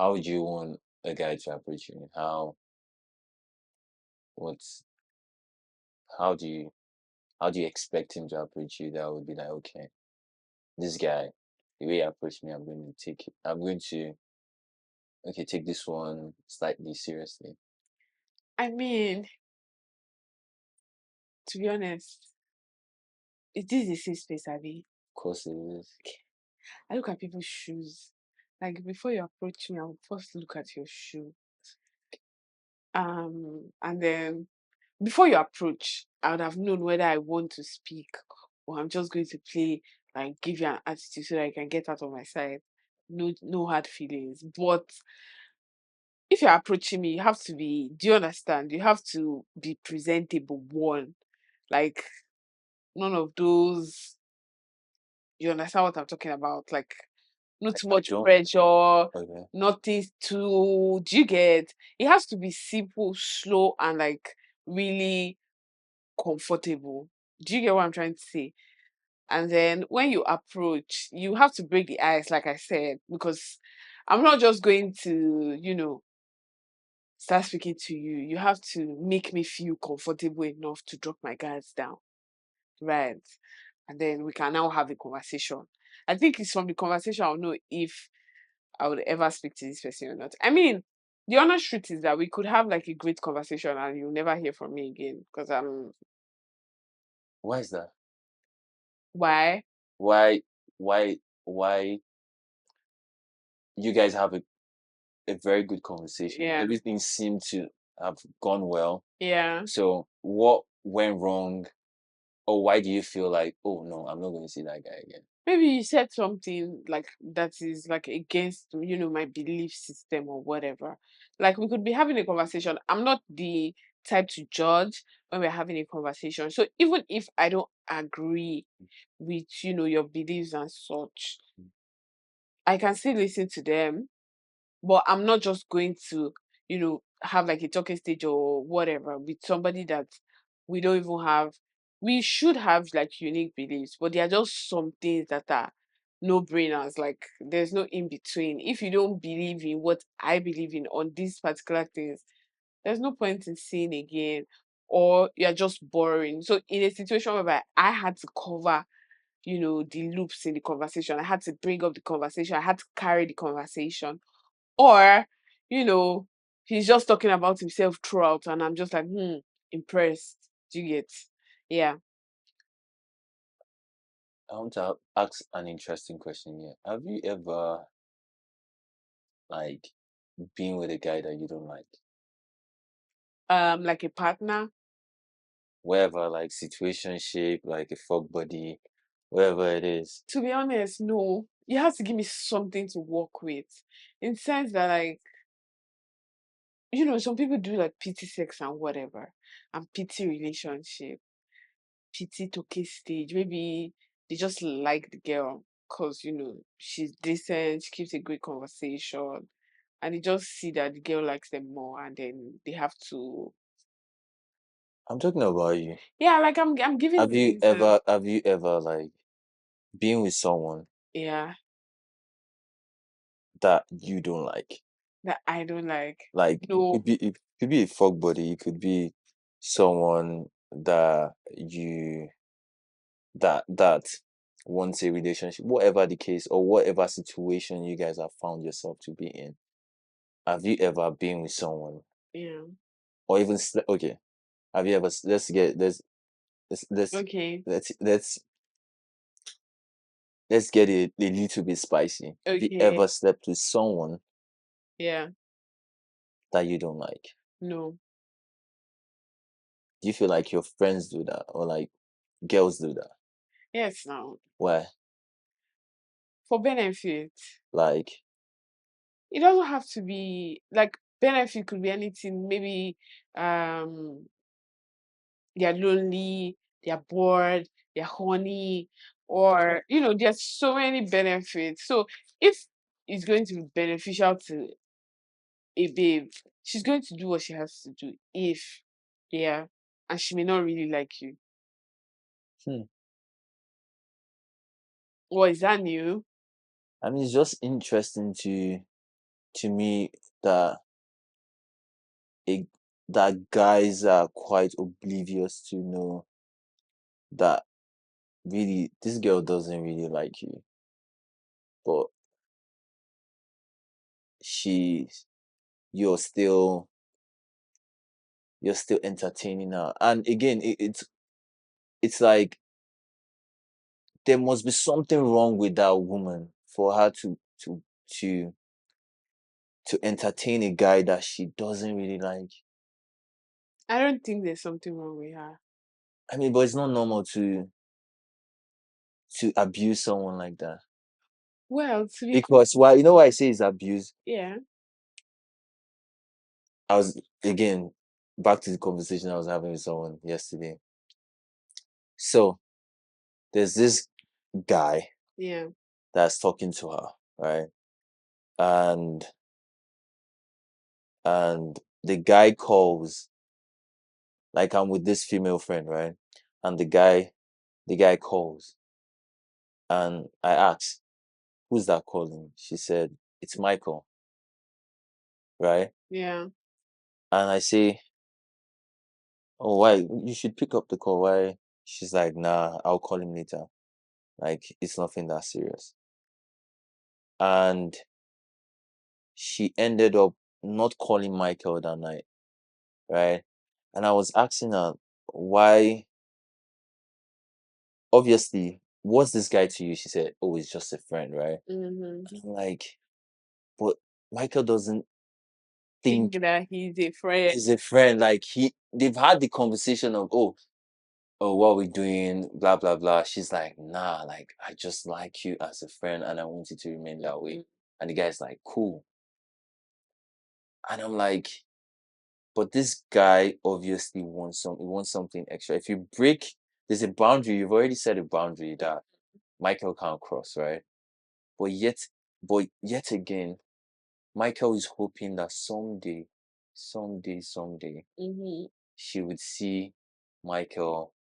how would you want a guy to approach you? What's how do you how do you expect him to approach you? That would be like, okay, this guy, the way he approached me, I'm going to okay, take this one slightly seriously. I mean, to be honest, this is a safe space, Abby. Of course it is. I look at people's shoes. Like before you approach me, I will first look at your shoe. And then before you approach, I would have known whether I want to speak or I'm just going to play, like give you an attitude so that I can get out of my side. No hard feelings. But if you're approaching me, you have to be, do you understand? You have to be presentable, one. Like none of those, you understand what I'm talking about? Like not too I much don't. pressure, Okay. nothing too, do you get? It has to be simple, slow, and like really comfortable. Do you get what I'm trying to say? And then when you approach, you have to break the ice, like I said, because I'm not just going to, start speaking to you. You have to make me feel comfortable enough to drop my guards down, right? And then we can now have a conversation. I think it's from the conversation I'll know if I would ever speak to this person or not. I mean, the honest truth is that we could have like a great conversation and you'll never hear from me again because I'm Why is that? why? Why why you guys have a very good conversation. Yeah. Everything seemed to have gone well. Yeah. So what went wrong? Or why do you feel like, oh no, I'm not going to see that guy again? Maybe you said something like that is like against, my belief system or whatever. Like we could be having a conversation. I'm not the type to judge when we're having a conversation. So even if I don't agree with, your beliefs and such, I can still listen to them, but I'm not just going to, have like a talking stage or whatever with somebody that we don't even have. We should have like unique beliefs, but there are just some things that are no brainers. Like there's no in between. If you don't believe in what I believe in on these particular things, there's no point in seeing again, or you're just boring. So in a situation whereby I had to cover, the loops in the conversation, I had to bring up the conversation, I had to carry the conversation, or, you know, he's just talking about himself throughout, and I'm just like, impressed. Do you get? Yeah. I want to ask an interesting question here. Have you ever like been with a guy that you don't like? Like a partner. Wherever, like situationship, like a fuck buddy, wherever it is. To be honest, no. You have to give me something to work with. In the sense that like, some people do like pity sex and whatever. And pity relationship, pity toke stage. Maybe they just like the girl because she's decent, she keeps a great conversation, and they just see that the girl likes them more, and then they have to. I'm talking about you. Yeah, like I'm giving Have the you reason. ever have you ever like been with someone Yeah, that you don't like? that I don't like. Like No, it could be a fuck buddy, it could be someone that you that wants a relationship, whatever the case or whatever situation you guys have found yourself to be in. Have you ever been with someone yeah, or even okay? Have you ever let's okay, let's let's let's get it a little bit spicy. Have you okay, ever slept with someone yeah, that you don't like? no, Do you feel like your friends do that or like girls do that? yes, now Why? for benefit. Like It doesn't have to be like benefit could be anything. Maybe um they're lonely, they're bored, they're horny, or there's so many benefits. So if it's going to be beneficial to a babe, she's going to do what she has to do. If yeah, and she may not really like you. hmm. Or is that new? I mean, it's just interesting to to me that it, that guys are quite oblivious to know that really this girl doesn't really like you, but she you're still you're still entertaining her. And again, it's like there must be something wrong with that woman for her to to entertain a guy that she doesn't really like. I don't think there's something wrong with her. I mean, but it's not normal to abuse someone like that. Well, to be Because why, you know why I say it's abuse? yeah, I was again back to the conversation I was having with someone yesterday. So there's this guy yeah, that's talking to her, right? And and the guy calls, like I'm with this female friend, right? And the guy calls, and I asked, who's that calling? She said, it's Michael, right? yeah. And I say, oh, why? You should pick up the call. Why? She's like, nah, I'll call him later. Like, it's nothing that serious. And she ended up not calling Michael that night, right? And I was asking her, why? Obviously, what's this guy to you? She said, oh, he's just a friend, right? Mm-hmm. And I'm like, but Michael doesn't Think think that he's a friend. he's a friend. Like, they've had the conversation of, oh, what we doing, blah blah blah. She's like, nah, like I just like you as a friend and I want you to remain that way. Mm, And the guy's like, cool. And I'm like, but this guy obviously wants something extra. If you break, there's a boundary, you've already set a boundary that Michael can't cross, right? But yet again, Michael is hoping that someday, mm-hmm. she would see Michael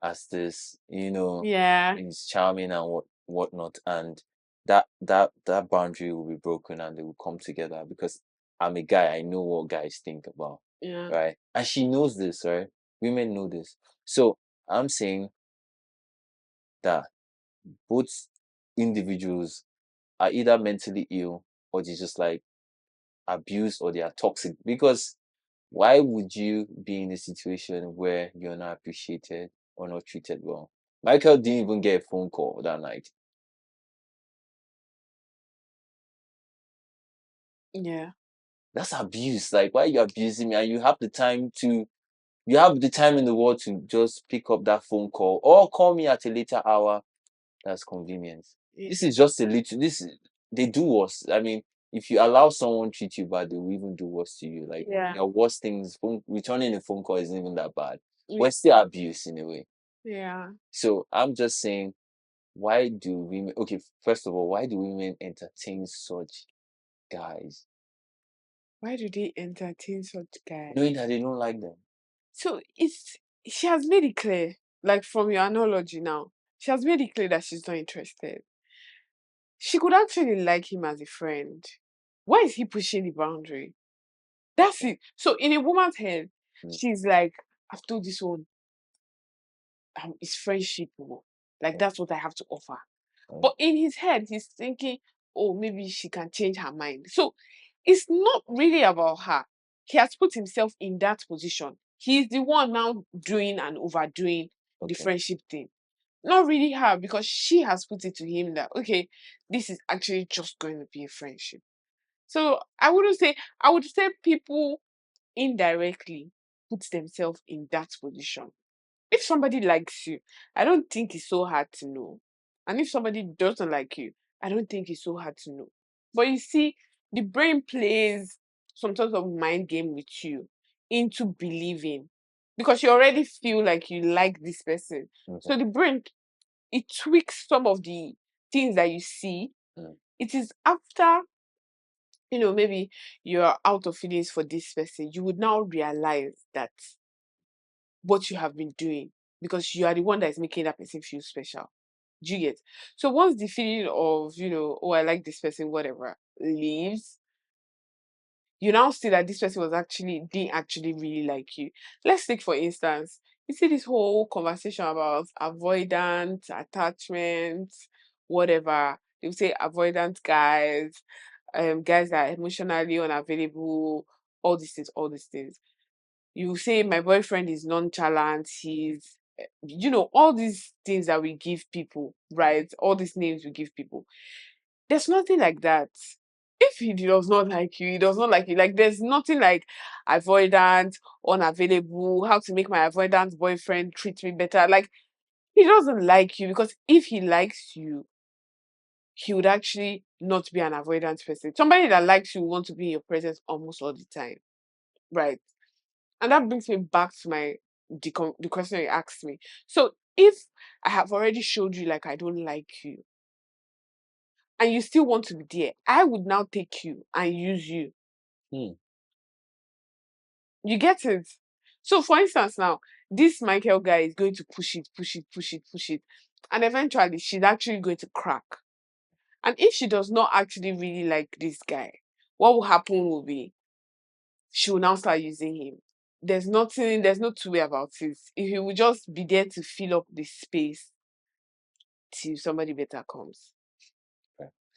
as this, Yeah, Prince Charming and whatnot, and that boundary will be broken and they will come together because I'm a guy. I know what guys think about, yeah. right? And she knows this, right? Women know this. So I'm saying that both individuals are either mentally ill or they just like abuse or they are toxic because why would you be in a situation where you're not appreciated or not treated well? Michael didn't even get a phone call that night. Yeah. That's abuse. Like, why are you abusing me? And you have the time in the world to just pick up that phone call or call me at a later hour. That's convenient. Yeah. This is just a little. They do worse. I mean, if you allow someone treat you bad, they will even do worse to you. Like Yeah. your worst things, returning a phone call isn't even that bad. Yeah. But it's still abuse in a way. Yeah. So I'm just saying, why do women? Okay, first of all, why do women entertain such guys, Why do they entertain such guys? knowing that they don't like them? So it's she has made it clear, like from your analogy now, she has made it clear that she's not interested. She could actually like him as a friend. Why is he pushing the boundary? That's it. So in a woman's head, Mm, she's like, I've told this one, it's friendship. Oh. Like mm, that's what I have to offer. mm. But in his head, he's thinking, oh, maybe she can change her mind. So it's not really about her. He has put himself in that position. He's the one now doing and overdoing the Okay. friendship thing. Not really her, because she has put it to him that, okay, this is actually just going to be a friendship. So I would say people indirectly put themselves in that position. If somebody likes you, I don't think it's so hard to know. And if somebody doesn't like you, I don't think it's so hard to know. But you see, the brain plays some sort of mind game with you into believing because you already feel like you like this person. Okay. So the brain, it tweaks some of the things that you see. Mm, It is after, maybe you're out of feelings for this person, you would now realize that what you have been doing because you are the one that is making that person feel special. Do you get? So once the feeling of, oh, I like this person, whatever, leaves, you now see that this person didn't actually really like you. Let's take for instance, you see this whole conversation about avoidant attachment, whatever. They would say avoidant guys, guys that are emotionally unavailable, all these things. You say my boyfriend is nonchalant, he's all these things that we give people, right? All these names we give people. There's nothing like that. If he does not like you, he does not like you. Like there's nothing like avoidant, unavailable, how to make my avoidant boyfriend treat me better. Like he doesn't like you, because if he likes you, he would actually not be an avoidant person. Somebody that likes you will want to be in your presence almost all the time. Right. And that brings me back to the question you asked me. So if I have already showed you like I don't like you, and you still want to be there, I would now take you and use you. Hmm. You get it? So for instance now, this Michael guy is going to push it, push it, push it, push it. And eventually she's actually going to crack. And if she does not actually really like this guy, what will happen will be she will now start using him. There's no two way about it. If he will just be there to fill up the space till somebody better comes.